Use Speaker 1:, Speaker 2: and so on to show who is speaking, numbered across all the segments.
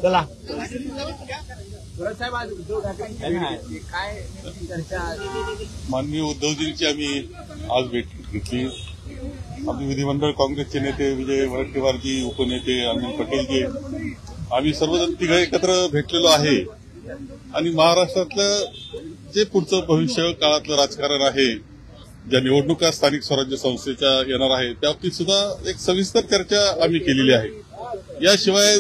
Speaker 1: चला
Speaker 2: माननीय उद्धवजींची आम्ही आज भेट घेतली. आम्ही विधिमंडळ काँग्रेसचे नेते विजय वडेट्टीवारजी, उपनेते अनिल पटेलजी, आम्ही सर्वजण तिघं एकत्र भेटलेलो आहे आणि महाराष्ट्रातलं जे पुढचं भविष्य काळातलं राजकारण आहे, ज्या निवडणुका स्थानिक स्वराज्य संस्थेच्या येणार आहे त्याबाबतीत सुद्धा एक सविस्तर चर्चा आम्ही केलेली आहे. याशिवाय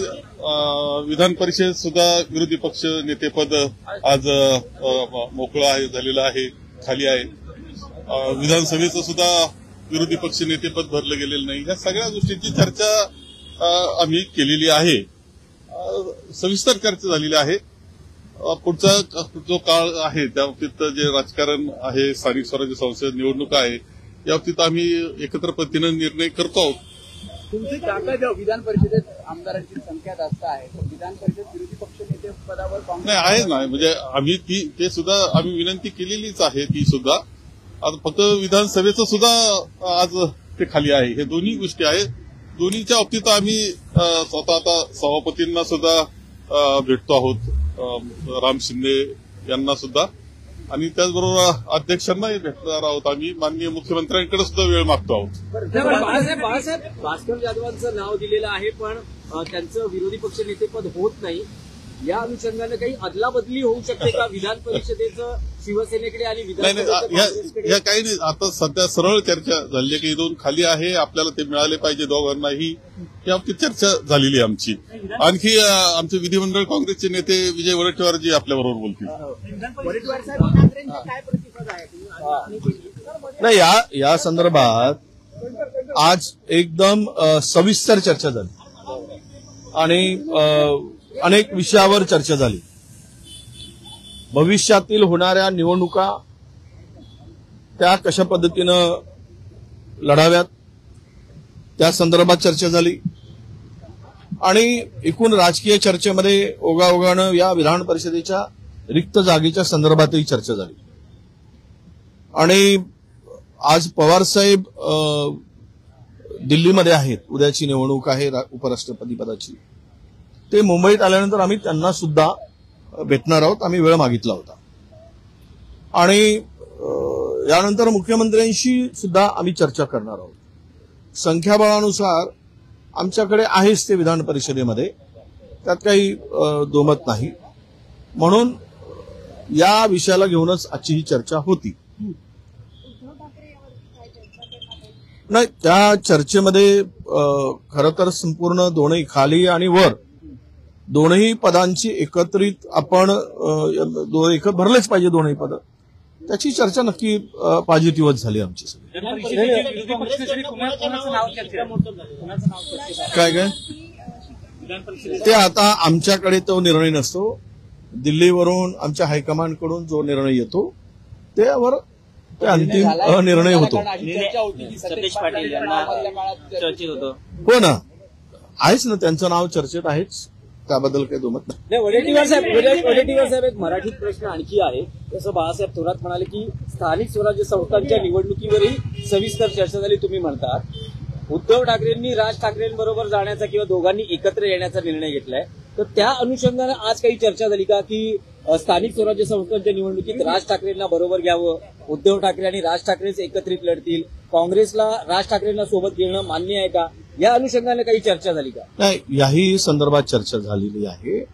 Speaker 2: विधान परिषद सुद्धा विरोधी पक्ष नेतेपद आज मोकळं आहे, झालेलं आहे, खाली आहे. विधानसभेचं सुद्धा विरोधी पक्ष नेतेपद भरलं गेलेलं नाही. या सगळ्या गोष्टींची चर्चा आम्ही केलेली आहे, सविस्तर चर्चा झालेली आहे. पुढचा जो काळ आहे त्याबाबतीत जे राजकारण आहे, स्थानिक स्वराज्य संस्था निवडणुका आहे, याबाबतीत आम्ही एकत्र पद्धतीनं निर्णय करतो आहोत.
Speaker 3: तुमची ताकद विधान परिषदेत आमदारांची संख्या जास्त आहे, विधान परिषद विरोधी पक्ष नेते पदावर
Speaker 2: नाही आहे ना, म्हणजे आम्ही ते सुद्धा आम्ही विनंती केलेलीच आहे. ती सुद्धा आता फक्त विधानसभेचं सुद्धा आज ते खाली आहे. हे दोन्ही गोष्टी आहेत. दोन्हीच्या बाबतीत आम्ही स्वतः आता सभापतींना सुद्धा भेटतो आहोत, राम शिंदे यांना सुद्धा, आणि त्याचबरोबर अध्यक्षांनाही भेटणार आहोत. आम्ही माननीय मुख्यमंत्र्यांकडे सुद्धा वेळ मागतो आहोत.
Speaker 4: बाळासाहेब भास्कर जाधवांचं नाव दिलेलं आहे, पण त्यांचं विरोधी पक्ष नेतेपद होत नाही. या अनुषंगाने काही अदलाबदली होऊ शकते का विधान परिषदेचं शिवसेनेकडे आणि
Speaker 2: या काही नाही. आता सध्या सरळ चर्चा झाली की दोन खाली आहे, आपल्याला ते मिळाले पाहिजे दोघांनाही, याबाबतीत चर्चा झालेली आहे आमची. आणखी आमचे विधिमंडळ काँग्रेसचे नेते विजय वडेट्टीवारजी आपल्याबरोबर बोलतील.
Speaker 1: नाही, या संदर्भात आज एकदम सविस्तर चर्चा झाली आणि अनेक विषयावर चर्चा झाली. भविष्यातील होणाऱ्या निवडणुका त्या कशा पद्धतीनं लढाव्यात त्या संदर्भात चर्चा झाली आणि एकूण राजकीय चर्चेमध्ये ओघाओघानं या विधान परिषदेच्या रिक्त जागेच्या संदर्भातही चर्चा झाली. आणि आज पवारसाहेब दिल्लीमध्ये आहेत, उद्याची निवडणूक आहे उपराष्ट्रपती पदाची. ते मुंबईत आल्यानंतर आम्ही त्यांना सुद्धा भेटणार आहोत. आम्ही वेळ मागितला होता आणि यानंतर मुख्यमंत्र्यांशी सुद्धा आम्ही चर्चा करणार आहोत. संख्याबळानुसार आमच्याकडे आहेच ते विधान परिषदेमध्ये, त्यात काही दोमत नाही. म्हणून या विषयाला घेऊनच आजची ही चर्चा होती. नाही, त्या चर्चेमध्ये खरं तर संपूर्ण दोन्ही खाली आणि वर दोनही पदांची एकत्रित आपण भरलेच पाहिजे दोनही पद, त्याची चर्चा नक्की पॉझिटिव्हच झाली आमची. काय ते आता आमच्याकडे तो निर्णय नसतो. दिल्लीवरून आमच्या हायकमांडकडून जो निर्णय येतो त्यावर ते अंतिम निर्णय होतो.
Speaker 4: सतीश पाटील यांना चर्चेत होतं.
Speaker 1: हो ना, आहेच ना, त्यांचं नाव चर्चेत आहेच, त्याबद्दल काही दुमत
Speaker 4: नाही. वडेट्टीवार साहेब, एक मराठीत प्रश्न आणखी आहे. जसं बाळासाहेब थोरात म्हणाले की स्थानिक स्वराज्य संस्थांच्या निवडणुकीवरही सविस्तर चर्चा झाली. तुम्ही म्हणतात उद्धव ठाकरेंनी राज ठाकरेंबरोबर जाण्याचा किंवा दोघांनी एकत्र येण्याचा निर्णय घेतलाय, तर त्या अनुषंगानं आज काही चर्चा झाली का की स्थानिक स्वराज्य संस्थांच्या निवडणुकीत राज ठाकरेंना बरोबर घ्यावं, उद्धव ठाकरे आणि राज ठाकरेच एकत्रित लढतील, काँग्रेसला राज ठाकरेंना सोबत घेणं मान्य आहे का, या अनुषंगाने काही चर्चा झाली का?
Speaker 1: नाही, याही संदर्भात चर्चा झालेली आहे.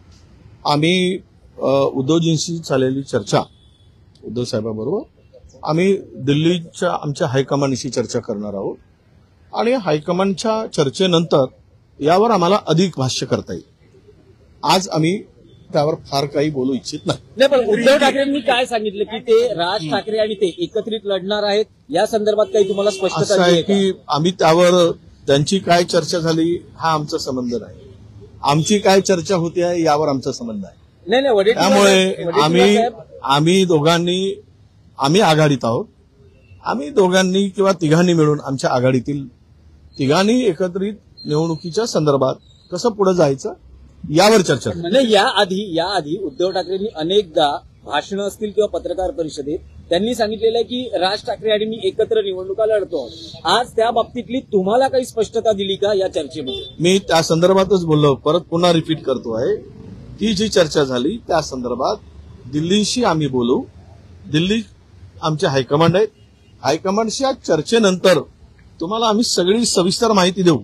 Speaker 1: आम्ही उद्धवजींशी झालेली चर्चा उद्धव साहेबांबरोबर आम्ही दिल्लीच्या आमच्या हायकमांडशी चर्चा करणार आहोत आणि हायकमांडच्या चर्चेनंतर यावर आम्हाला अधिक भाष्य करता येईल. आज आम्ही त्यावर फार काही बोलू इच्छित नाही.
Speaker 4: पण उद्धव ठाकरेंनी काय सांगितलं की ते राज ठाकरे आणि ते एकत्रित लढणार आहेत, या संदर्भात काही तुम्हाला स्पष्टता
Speaker 1: आहे की आम्ही त्यावर त्यांची काय चर्चा झाली हा आमचा संबंध नाही. आमची काय चर्चा होती आहे यावर आमचा संबंध आहे.
Speaker 4: नाही,
Speaker 1: त्यामुळे आम्ही दोघांनी आघाडीत आहोत. आम्ही दोघांनी किंवा तिघांनी मिळून आमच्या आघाडीतील तिघांनी एकत्रित निवडणुकीच्या संदर्भात कसं पुढे जायचं यावर चर्चा.
Speaker 4: याआधी उद्धव ठाकरेंनी अनेकदा भाषणं असतील किंवा पत्रकार परिषदेत त्यांनी सांगितलेलं आहे की राज ठाकरे आणि मी एकत्र निवडणुका लढतो आहोत. आज त्या बाबतीतली तुम्हाला काही स्पष्टता दिली का या चर्चेमध्ये?
Speaker 1: मी त्या संदर्भातच बोललो, परत पुन्हा रिपीट करतो आहे. ती जी चर्चा झाली त्या संदर्भात दिल्लीशी आम्ही बोलू. दिल्ली आमचे हायकमांड आहेत. हायकमांडच्या चर्चेनंतर तुम्हाला आम्ही सगळी सविस्तर माहिती देऊ.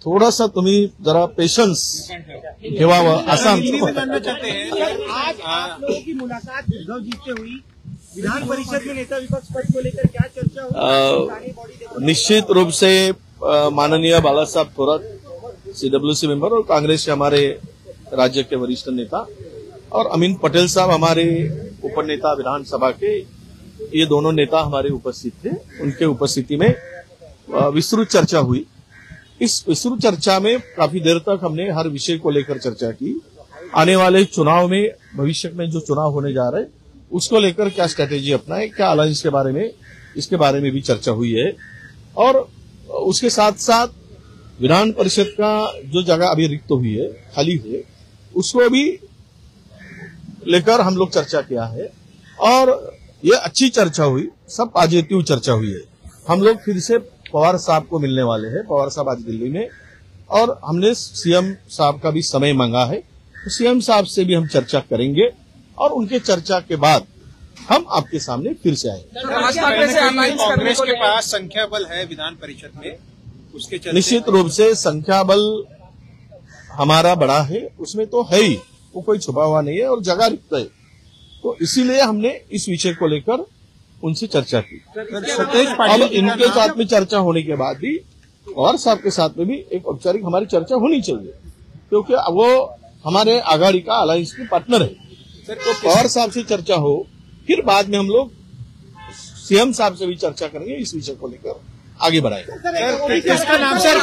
Speaker 1: थोडासा तुम्ही जरा पेशन्स ठेवावं असं आमचं मत आहे.
Speaker 5: आज आप लोगों की मुलाकात उद्धव जी से हुई, विधान परिषद में नेता विपक्ष पद को लेकर क्या चर्चा हुई?
Speaker 1: निश्चित रूप से माननीय बाला साहब थोरात सीडब्ल्यूसी मेंबर और कांग्रेस के हमारे राज्य के वरिष्ठ नेता और अमीन पटेल साहब हमारे उपनेता विधानसभा के, ये दोनों नेता हमारे उपस्थित थे. उनके उपस्थिति में विस्तृत चर्चा हुई. इस विस्तृत चर्चा में काफी देर तक हमने हर विषय को लेकर चर्चा की. आने वाले चुनाव में, भविष्य में जो चुनाव होने जा रहे हैं उसको लेकर क्या स्ट्रेटेजी अपनाए, क्या अलायंस के बारे में, इसके बारे में भी चर्चा हुई है. और उसके साथ साथ विधान परिषद का जो जगह अभी रिक्त हुई है, खाली है, उसको भी लेकर हम लोग चर्चा किया है. और ये अच्छी चर्चा हुई, सब पॉजिटिव चर्चा हुई है. हम लोग फिर से पवार साहब को मिलने वाले हैं. पवार साहब आज दिल्ली में, और हमने सीएम साहब का भी समय मांगा है. तो सीएम साहब से भी हम चर्चा करेंगे और उनके चर्चा के बाद हम आपके सामने फिर से आएंगे.
Speaker 5: कांग्रेस के पास संख्या बल है विधान परिषद में, उसके चलते
Speaker 1: निश्चित रूप से संख्या बल हमारा बड़ा है, उसमें तो है ही, वो कोई छुपा हुआ नहीं है और जगह रिक्त है. तो इसीलिए हमने इस विषय को लेकर उनसे चर्चा की. अब इनके साथ में चर्चा होने के बाद भी और साहब के साथ में भी एक औपचारिक हमारी चर्चा होनी चाहिए, क्योंकि वो हमारे आघाड़ी का अलायंस के पार्टनर है. तो पवार साहब से चर्चा हो, फिर बाद में हम लोग सीएम साहब से भी चर्चा करेंगे, इस विषय को लेकर आगे बढ़ाएंगे.
Speaker 5: इसका नाम सर